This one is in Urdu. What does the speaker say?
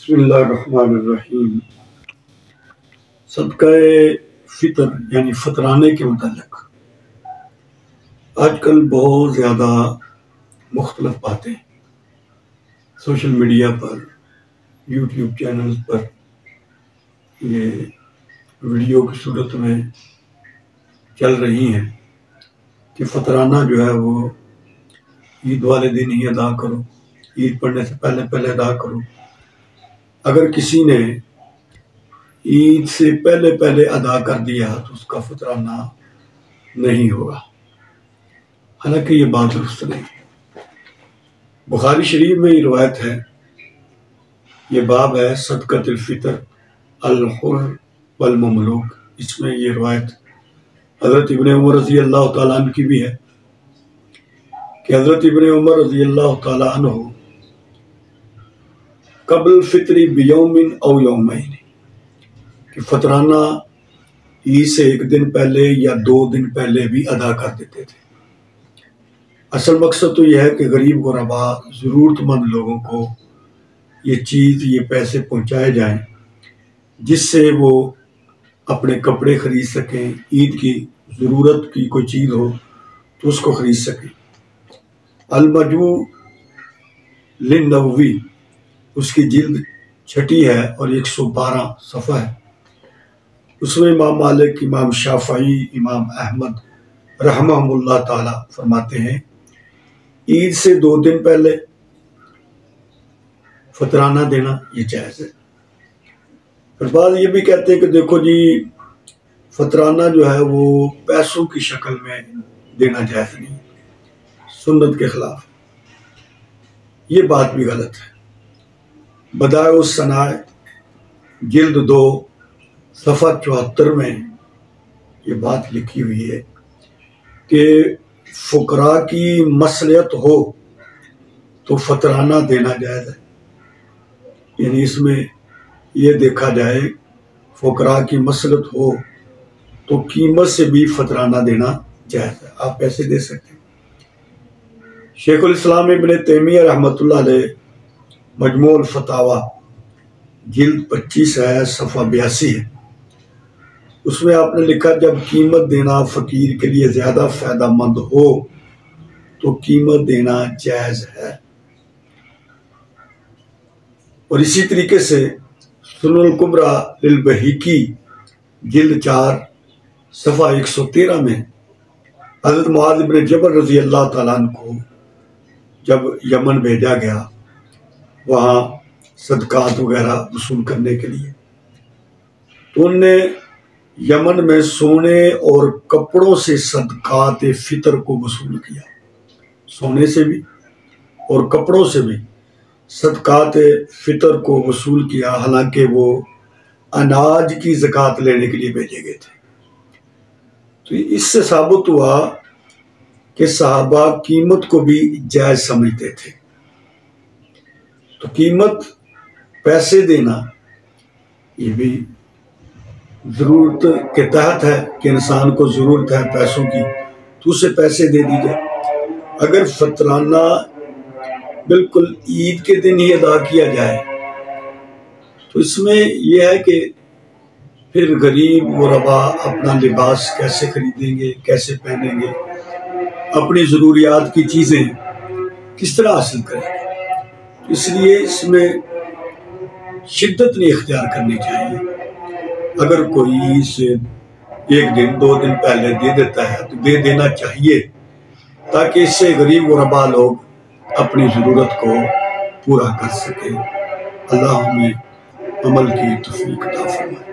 بسم اللہ الرحمن الرحیم۔ صدقہ فطر یعنی فطرانے کے متعلق آج کل بہت زیادہ مختلف باتیں سوشل میڈیا پر، یوٹیوب چینلز پر یہ ویڈیو کی صورت میں چل رہی ہیں کہ فطرانہ جو ہے وہ عید والے دن ہی ادا کرو، عید پڑھنے سے پہلے ادا کرو۔ اگر کسی نے عید سے پہلے ادا کر دیا تو اس کا فطرانہ نہیں ہوگا، حالانکہ یہ بات درست نہیں ہے۔ بخاری شریف میں یہ روایت ہے، یہ باب ہے صدقۃ الفطر الحر والمملوک۔ اس میں یہ روایت حضرت ابن عمر رضی اللہ تعالیٰ عنہ کی بھی ہے کہ حضرت ابن عمر رضی اللہ تعالیٰ عنہ قبل فطری بیوم او یومین کہ فطرانہ عید سے ایک دن پہلے یا 2 دن پہلے بھی ادا کر دیتے تھے۔ اصل مقصد تو یہ ہے کہ غریب غربا، ضرورت مند لوگوں کو یہ چیز، یہ پیسے پہنچائے جائیں جس سے وہ اپنے کپڑے خرید سکیں، عید کی ضرورت کی کوئی چیز ہو تو اس کو خرید سکیں۔ المجموع للنووی اس کی جلد 6 ہے اور 112 صفحہ ہے۔ اس میں امام مالک، امام شافعی، امام احمد رحمہم اللہ تعالی فرماتے ہیں عید سے 2 دن پہلے فطرانہ دینا یہ جائز ہے۔ پھر بعض یہ بھی کہتے ہیں کہ دیکھو جی فطرانہ جو ہے وہ پیسوں کی شکل میں دینا جائز نہیں، سنت کے خلاف۔ یہ بات بھی غلط ہے۔ بدائع الصنائع جلد 2 صفحہ 74 میں یہ بات لکھی ہوئی ہے کہ فقراء کی مصلحت ہو تو فطرانہ دینا جائز ہے، یعنی اس میں یہ دیکھا جائے فقراء کی مصلحت ہو تو قیمت سے بھی فطرانہ دینا جائز ہے، آپ پیسے دے سکتے ہیں۔ شیخ الاسلام ابن تیمیہ رحمۃ اللہ علیہ مجموع الفتاوی جلد 25 ہے، صفحہ 82 ہے۔ اس میں آپ نے لکھا جب قیمت دینا فقیر کے لیے زیادہ فائدہ مند ہو تو قیمت دینا جائز ہے۔ اور اسی طریقے سے سنن الکبریٰ للبہیقی جلد 4 صفحہ 113 میں حضرت معاذ بن جبل رضی اللہ تعالیٰ عنہ کو جب یمن بھیجا گیا وہاں صدقات وغیرہ وصول کرنے کے لیے، تو ان نے یمن میں سونے اور کپڑوں سے صدقات فطر کو وصول کیا، سونے سے بھی اور کپڑوں سے بھی صدقات فطر کو وصول کیا، حالانکہ وہ اناج کی زکوٰۃ لینے کے لیے بھیجے گئے تھے۔ تو اس سے ثابت ہوا کہ صحابہ قیمت کو بھی جائز سمجھتے تھے۔ تو قیمت، پیسے دینا یہ بھی ضرورت کے تحت ہے کہ انسان کو ضرورت ہے پیسوں کی تو اسے پیسے دے دی جائے۔ اگر فطرانہ بالکل عید کے دن ہی ادا کیا جائے تو اس میں یہ ہے کہ پھر غریب غربا اپنا لباس کیسے خریدیں گے، کیسے پہنیں گے، اپنی ضروریات کی چیزیں کس طرح حاصل کریں گے۔ اس لیے اس میں شدت نہیں اختیار کرنی چاہیے۔ اگر کوئی سے 1 دن 2 دن پہلے دے دیتا ہے تو دے دینا چاہیے تاکہ اس سے غریب غربا لوگ اپنی ضرورت کو پورا کر سکیں۔ اللہ ہمیں عمل کی توفیق عطا فرمائے۔